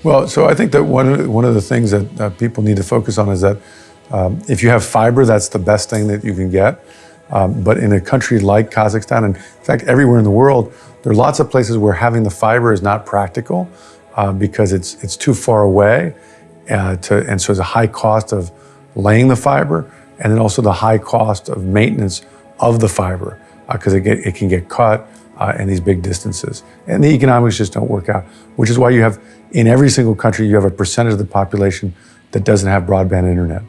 Well, so I think that one of the things that people need to focus on is that if you have fiber, that's the best thing that you can get. But in a country like Kazakhstan, and in fact, everywhere in the world, there are lots of places where having the fiber is not practical because it's too far away, and so there's a high cost of laying the fiber, and then also the high cost of maintenance of the fiber because it can get cut in these big distances. And the economics just don't work out, which is why you have, in every single country, you have a percentage of the population that doesn't have broadband internet.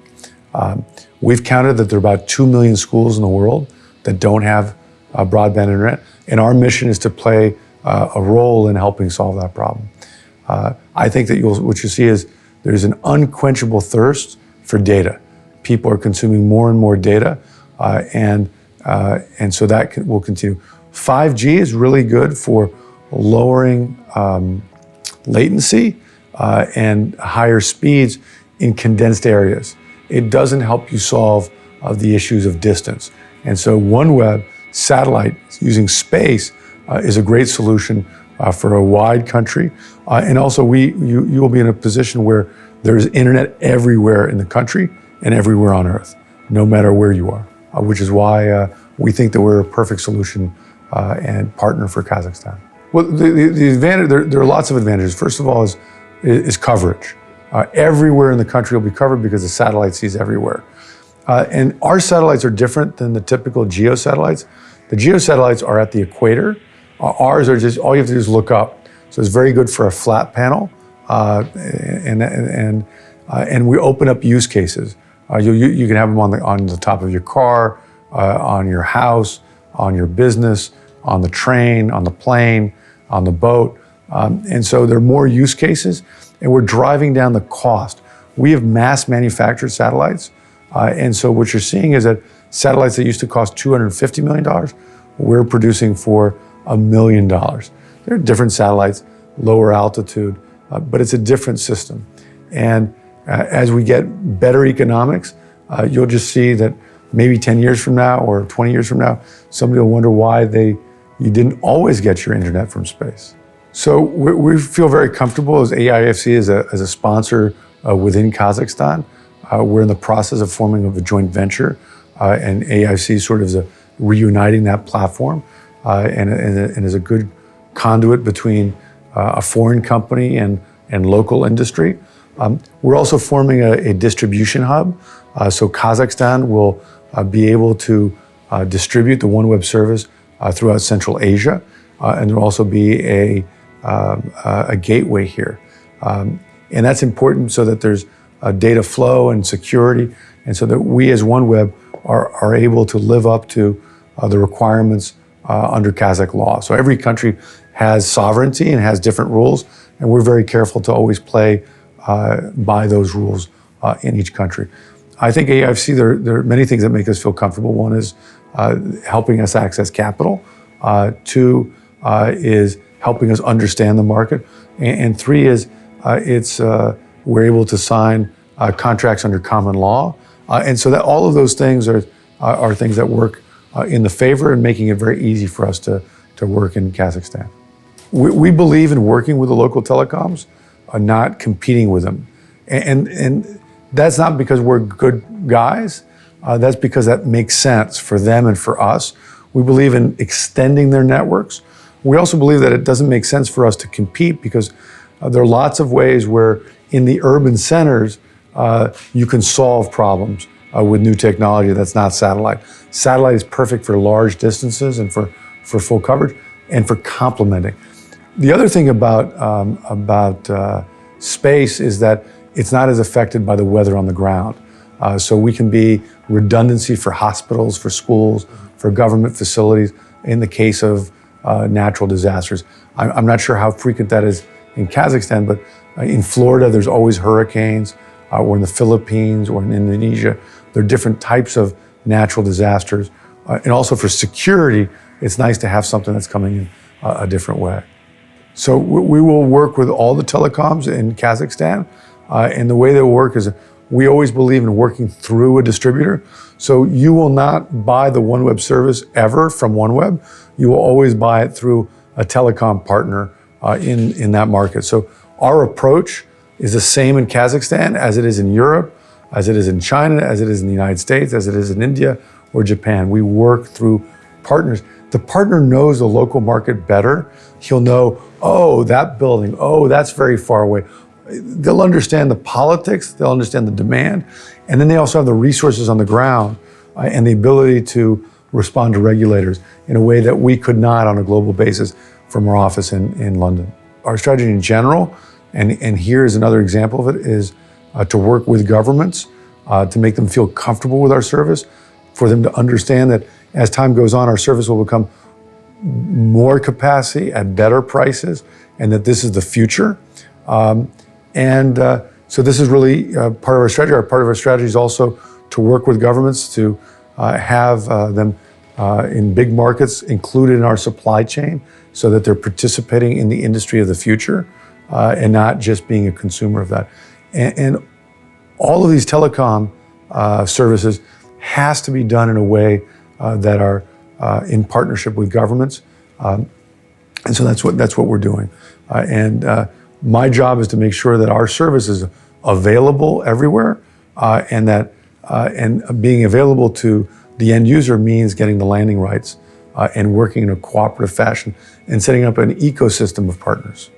We've counted that there are about 2 million schools in the world that don't have broadband internet, and our mission is to play a role in helping solve that problem. I think that what you see is there's an unquenchable thirst for data. People are consuming more and more data, and so that will continue. 5G is really good for lowering latency and higher speeds in condensed areas. It doesn't help you solve the issues of distance. And so OneWeb satellite using space is a great solution for a wide country. And also you will be in a position where there's internet everywhere in the country and everywhere on Earth, no matter where you are, which is why we think that we're a perfect solution and partner for Kazakhstan. Well, the advantage, there are lots of advantages. First of all is coverage. Everywhere in the country will be covered because the satellite sees everywhere. And our satellites are different than the typical GEO satellites. The GEO satellites are at the equator. Ours are just, all you have to do is look up. So it's very good for a flat panel. And we open up use cases. You can have them on the top of your car, on your house, on your business, on the train, on the plane, on the boat. And so there are more use cases, and we're driving down the cost. We have mass manufactured satellites. And so what you're seeing is that satellites that used to cost $250 million, we're producing for $1 million. There are different satellites, lower altitude, but it's a different system. And as we get better economics, you'll just see that maybe 10 years from now or 20 years from now, somebody will wonder why you didn't always get your internet from space. So we feel very comfortable as AIFC as a sponsor within Kazakhstan. We're in the process of forming a joint venture, and AIFC sort of is reuniting that platform and is a good conduit between a foreign company and local industry. We're also forming a distribution hub, so Kazakhstan will be able to distribute the OneWeb service throughout Central Asia, and there'll also be a gateway here. And that's important so that there's data flow and security, and so that we as OneWeb are able to live up to the requirements under Kazakh law. So every country has sovereignty and has different rules, and we're very careful to always play by those rules in each country. I think AIFC, there are many things that make us feel comfortable. One is helping us access capital. Two is helping us understand the market. And three is we're able to sign contracts under common law. And so that all of those things are things that work in the favor and making it very easy for us to work in Kazakhstan. We believe in working with the local telecoms, not competing with them. And that's not because we're good guys. That's because that makes sense for them and for us. We believe in extending their networks. We also believe that it doesn't make sense for us to compete because there are lots of ways where in the urban centers, you can solve problems with new technology that's not satellite. Satellite is perfect for large distances and for full coverage and for complementing. The other thing about space is that it's not as affected by the weather on the ground. So we can be redundancy for hospitals, for schools, for government facilities in the case of natural disasters. I'm not sure how frequent that is in Kazakhstan, but in Florida, there's always hurricanes, or in the Philippines or in Indonesia. There are different types of natural disasters. And also for security, it's nice to have something that's coming in a different way. So we will work with all the telecoms in Kazakhstan. And the way they'll work is we always believe in working through a distributor. So you will not buy the OneWeb service ever from OneWeb. You will always buy it through a telecom partner in that market. So our approach is the same in Kazakhstan as it is in Europe, as it is in China, as it is in the United States, as it is in India or Japan. We work through partners. The partner knows the local market better. He'll know, oh, that building, oh, that's very far away. They'll understand the politics, they'll understand the demand, and then they also have the resources on the ground and the ability to respond to regulators in a way that we could not on a global basis from our office in London. Our strategy in general, and here is another example of it, is to work with governments to make them feel comfortable with our service, for them to understand that as time goes on, our service will become more capacity at better prices, and that this is the future. So this is really part of our strategy. Part of our strategy is also to work with governments to have them in big markets included in our supply chain so that they're participating in the industry of the future and not just being a consumer of that. And all of these telecom services has to be done in a way that are in partnership with governments. And so that's what we're doing. My job is to make sure that our service is available everywhere, and being available to the end user means getting the landing rights and working in a cooperative fashion and setting up an ecosystem of partners.